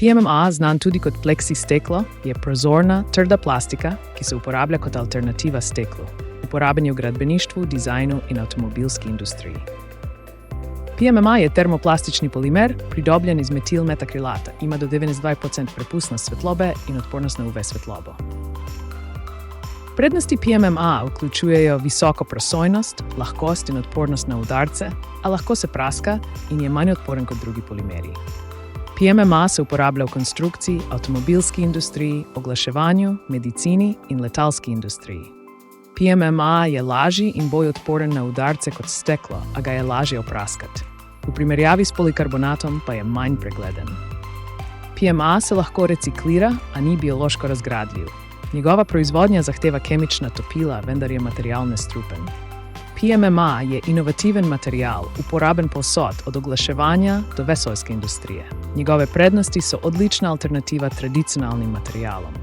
PMMA, znan tudi kot pleksi steklo, je prozorna, trda plastika, ki se uporablja kot alternativa steklu. Uporaben je v gradbeništvu, dizajnu in avtomobilski industriji. PMMA je termoplastični polimer, pridobljen iz metilmetakrilata. Ima do 92% prepustnost svetlobe in odpornost na UV svetlobo. Prednosti PMMA vključujejo visoko prosojnost, lahkost in odpornost na udarce, a lahko se praska in je manj odporen kot drugi polimeri. PMMA se uporablja v konstrukciji, avtomobilski industriji, oglaševanju, medicini in letalski industriji. PMMA je lažji in bolj odporen na udarce kot steklo, a ga je lažje opraskati. V primerjavi s polikarbonatom pa je manj pregleden. PMMA se lahko reciklira, a ni biološko razgradljiv. Njegova proizvodnja zahteva kemična topila, vendar je material nestrupen. PMMA je inovativen material, uporaben povsod, od oglaševanja do vesoljske industrije. Njegove prednosti so odlična alternativa tradicionalnim materialom.